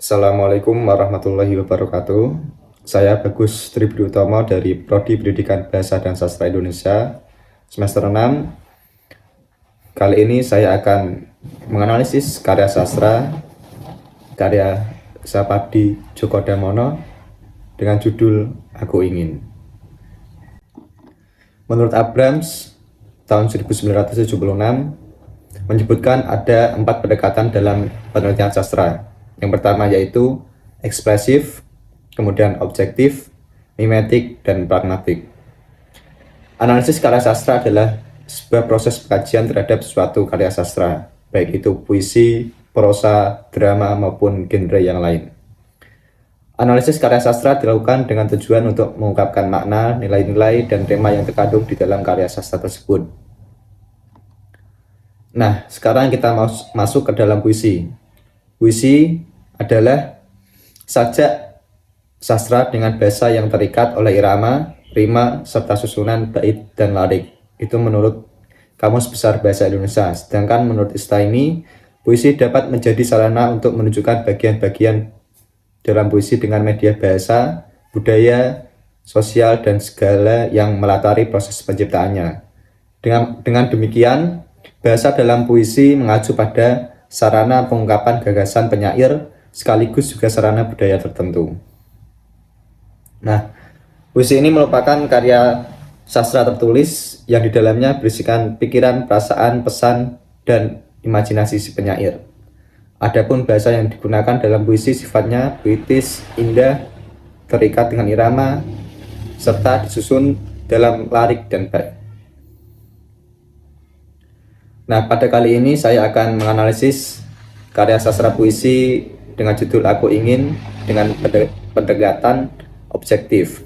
Assalamualaikum warahmatullahi wabarakatuh. Saya Bagus Tribudiutomo dari Prodi Pendidikan Bahasa dan Sastra Indonesia semester 6. Kali ini saya akan menganalisis karya sastra karya Sapadi Djoko Damono dengan judul Aku Ingin. Menurut Abrams tahun 1976 menyebutkan ada 4 pendekatan dalam penelitian sastra. Yang pertama yaitu ekspresif, kemudian objektif, mimetik, dan pragmatik. Analisis karya sastra adalah sebuah proses pengkajian terhadap suatu karya sastra, baik itu puisi, prosa, drama, maupun genre yang lain. Analisis karya sastra dilakukan dengan tujuan untuk mengungkapkan makna, nilai-nilai, dan tema yang terkandung di dalam karya sastra tersebut. Nah, sekarang kita masuk ke dalam puisi. Puisi adalah sajak sastra dengan bahasa yang terikat oleh irama, rima, serta susunan bait dan lirik. Itu menurut Kamus Besar Bahasa Indonesia. Sedangkan menurut istilah ini, puisi dapat menjadi sarana untuk menunjukkan bagian-bagian dalam puisi dengan media bahasa, budaya, sosial, dan segala yang melatari proses penciptaannya. Dengan demikian, bahasa dalam puisi mengacu pada sarana pengungkapan gagasan penyair sekaligus juga sarana budaya tertentu. Nah, puisi ini merupakan karya sastra tertulis yang di dalamnya berisikan pikiran, perasaan, pesan, dan imajinasi si penyair. Adapun bahasa yang digunakan dalam puisi sifatnya puitis, indah, terikat dengan irama, serta disusun dalam lirik dan bait. Nah, pada kali ini saya akan menganalisis karya sastra puisi dengan judul Aku Ingin dengan pendekatan objektif.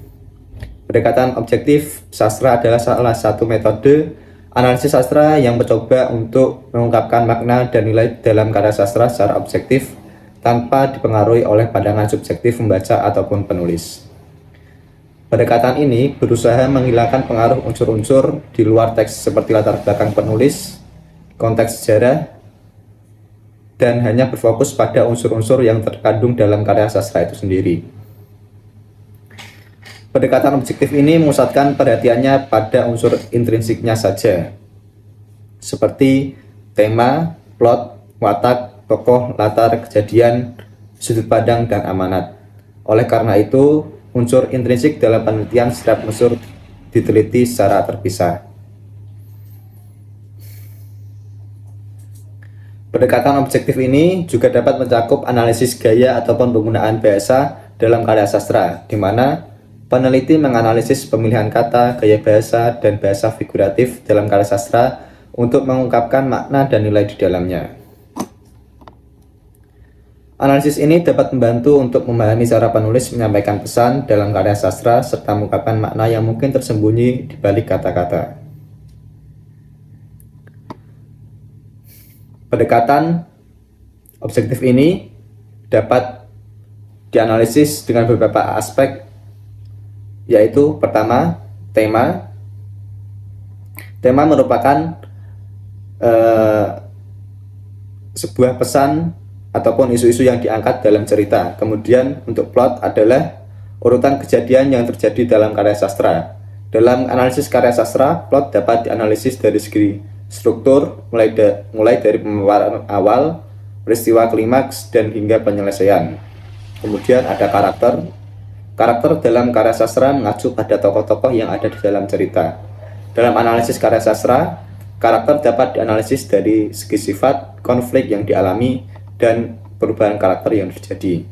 Pendekatan objektif sastra adalah salah satu metode analisis sastra yang mencoba untuk mengungkapkan makna dan nilai dalam karya sastra secara objektif tanpa dipengaruhi oleh pandangan subjektif pembaca ataupun penulis. Pendekatan ini berusaha menghilangkan pengaruh unsur-unsur di luar teks seperti latar belakang penulis, konteks sejarah, dan hanya berfokus pada unsur-unsur yang terkandung dalam karya sastra itu sendiri. Pendekatan objektif ini memusatkan perhatiannya pada unsur intrinsiknya saja, seperti tema, plot, watak, tokoh, latar, kejadian, sudut pandang, dan amanat. Oleh karena itu, unsur intrinsik dalam penelitian setiap unsur diteliti secara terpisah. Pendekatan objektif ini juga dapat mencakup analisis gaya ataupun penggunaan bahasa dalam karya sastra, di mana peneliti menganalisis pemilihan kata, gaya bahasa, dan bahasa figuratif dalam karya sastra untuk mengungkapkan makna dan nilai di dalamnya. Analisis ini dapat membantu untuk memahami cara penulis menyampaikan pesan dalam karya sastra serta mengungkapkan makna yang mungkin tersembunyi di balik kata-kata. Pendekatan objektif ini dapat dianalisis dengan beberapa aspek, yaitu pertama, tema. Tema merupakan sebuah pesan ataupun isu-isu yang diangkat dalam cerita. Kemudian untuk plot adalah urutan kejadian yang terjadi dalam karya sastra. Dalam analisis karya sastra, plot dapat dianalisis dari segi struktur, mulai dari pemaparan awal, peristiwa klimaks, dan hingga penyelesaian. Kemudian ada karakter. Karakter dalam karya sastra mengacu pada tokoh-tokoh yang ada di dalam cerita. Dalam analisis karya sastra, karakter dapat dianalisis dari segi sifat, konflik yang dialami, dan perubahan karakter yang terjadi.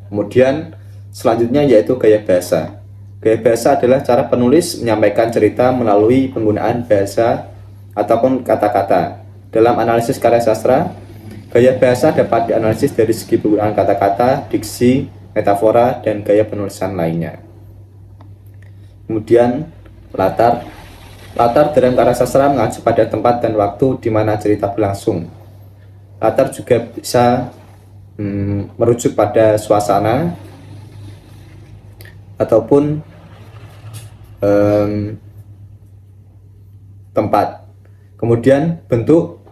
Kemudian selanjutnya yaitu gaya bahasa. Gaya bahasa adalah cara penulis menyampaikan cerita melalui penggunaan bahasa ataupun kata-kata. Dalam analisis karya sastra, gaya bahasa dapat dianalisis dari segi penggunaan kata-kata, diksi, metafora, dan gaya penulisan lainnya. Kemudian latar. Latar dalam karya sastra mengacu pada tempat dan waktu di mana cerita berlangsung. Latar juga bisa merujuk pada suasana ataupun tempat. Kemudian bentuk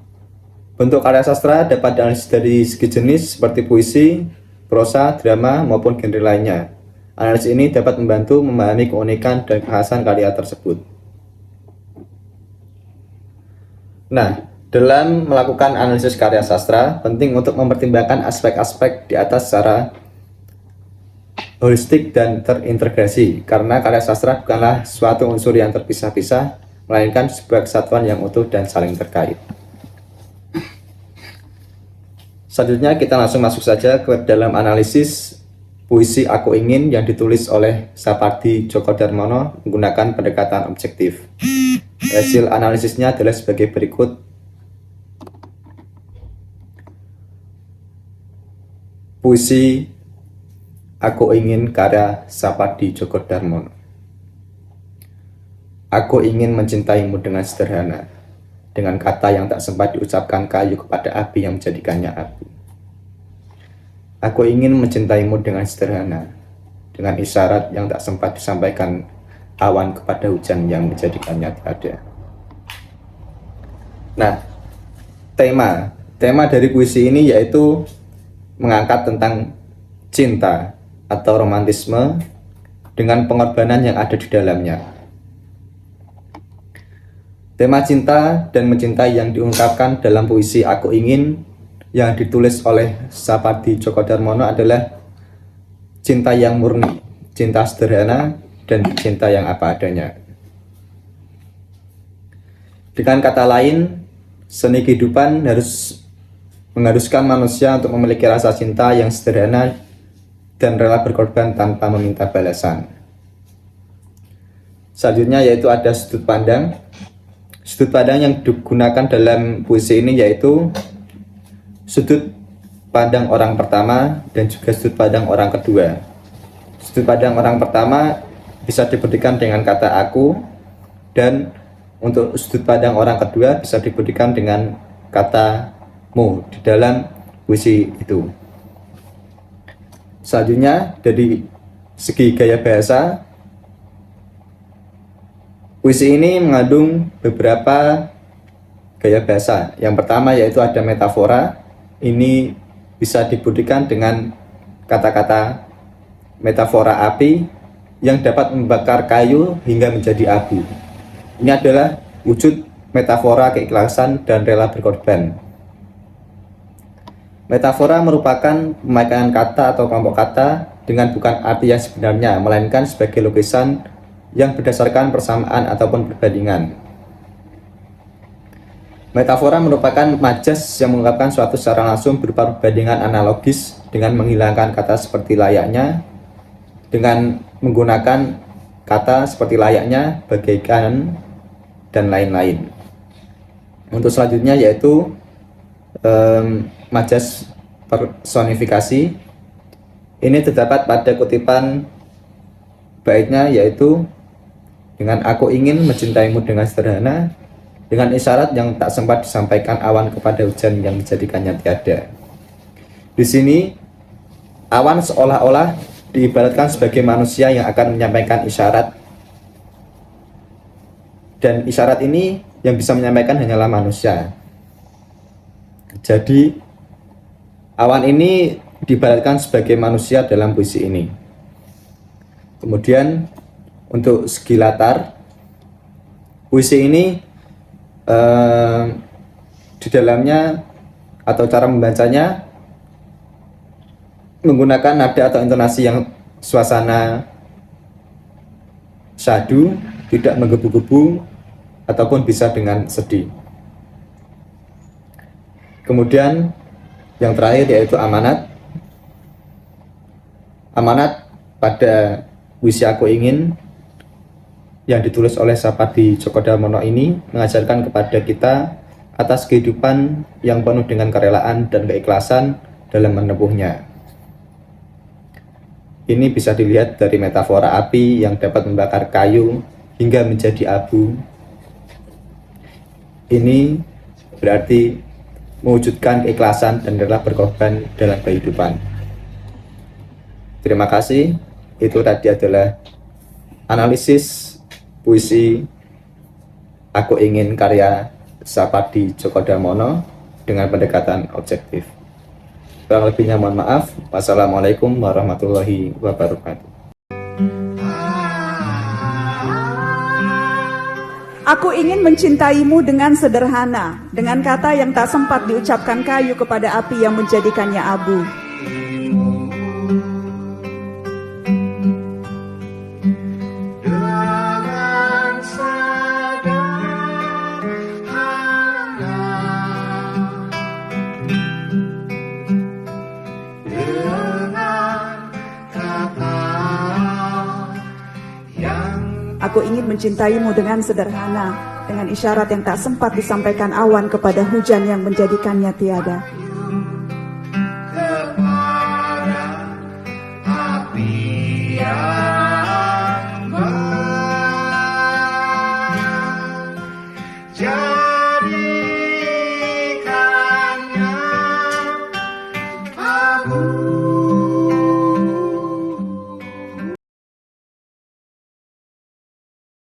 karya sastra dapat dianalisis dari segi jenis seperti puisi, prosa, drama, maupun genre lainnya. Analisis ini dapat membantu memahami keunikan dan kekhasan karya tersebut. Nah, dalam melakukan analisis karya sastra, penting untuk mempertimbangkan aspek-aspek di atas secara holistik dan terintegrasi, karena karya sastra bukanlah suatu unsur yang terpisah-pisah, melainkan sebuah kesatuan yang utuh dan saling terkait. Selanjutnya kita langsung masuk saja ke dalam analisis puisi Aku Ingin yang ditulis oleh Sapardi Djoko Darmono menggunakan pendekatan objektif. Hasil analisisnya adalah sebagai berikut. Puisi Aku Ingin karya Sapardi Djoko Darmono. Aku ingin mencintaimu dengan sederhana, dengan kata yang tak sempat diucapkan kayu kepada api yang menjadikannya api. Aku ingin mencintaimu dengan sederhana, dengan isyarat yang tak sempat disampaikan awan kepada hujan yang menjadikannya tiada. Nah, tema dari puisi ini yaitu mengangkat tentang cinta atau romantisme dengan pengorbanan yang ada di dalamnya. Tema cinta dan mencintai yang diungkapkan dalam puisi Aku Ingin yang ditulis oleh Sapardi Djoko Darmono adalah cinta yang murni, cinta sederhana, dan cinta yang apa adanya. Dengan kata lain, seni kehidupan mengharuskan manusia untuk memiliki rasa cinta yang sederhana dan rela berkorban tanpa meminta balasan. Selanjutnya yaitu ada sudut pandang. Sudut pandang yang digunakan dalam puisi ini yaitu sudut pandang orang pertama dan juga sudut pandang orang kedua. Sudut pandang orang pertama bisa dibuktikan dengan kata aku, dan untuk sudut pandang orang kedua bisa dibuktikan dengan kata mu di dalam puisi itu. Selanjutnya dari segi gaya bahasa, puisi ini mengandung beberapa gaya bahasa. Yang pertama yaitu ada metafora. Ini bisa dibuktikan dengan kata-kata metafora api yang dapat membakar kayu hingga menjadi abu. Ini adalah wujud metafora keikhlasan dan rela berkorban. Metafora merupakan pemakaian kata atau kelompok kata dengan bukan arti yang sebenarnya, melainkan sebagai lukisan yang berdasarkan persamaan ataupun perbandingan. Metafora merupakan majas yang mengungkapkan suatu secara langsung berupa perbandingan analogis dengan menghilangkan kata seperti layaknya, dengan menggunakan kata seperti layaknya, bagaikan, dan lain-lain. Untuk selanjutnya yaitu majas personifikasi. Ini terdapat pada kutipan baitnya yaitu dengan aku ingin mencintaimu dengan sederhana, dengan isyarat yang tak sempat disampaikan awan kepada hujan yang menjadikannya tiada. Di sini awan seolah-olah diibaratkan sebagai manusia yang akan menyampaikan isyarat, dan isyarat ini yang bisa menyampaikan hanyalah manusia. Jadi awan ini diibaratkan sebagai manusia dalam puisi ini. Kemudian untuk segi latar, puisi ini di dalamnya atau cara membacanya menggunakan nada atau intonasi yang suasana syahdu, tidak menggebu-gebu ataupun bisa dengan sedih. Kemudian yang terakhir yaitu amanat. Amanat pada puisi Aku Ingin yang ditulis oleh Sapardi Djoko Darmono ini mengajarkan kepada kita atas kehidupan yang penuh dengan kerelaan dan keikhlasan dalam menempuhnya. Ini bisa dilihat dari metafora api yang dapat membakar kayu hingga menjadi abu. Ini berarti mewujudkan keikhlasan dan rela berkorban dalam kehidupan. Terima kasih. Itu tadi adalah analisis puisi Aku Ingin karya Sapardi Djoko Darmono dengan pendekatan objektif. Kurang lebihnya mohon maaf. Wassalamualaikum warahmatullahi wabarakatuh. Aku ingin mencintaimu dengan sederhana, dengan kata yang tak sempat diucapkan kayu kepada api yang menjadikannya abu. Aku ingin mencintaimu dengan sederhana, dengan isyarat yang tak sempat disampaikan awan kepada hujan yang menjadikannya tiada.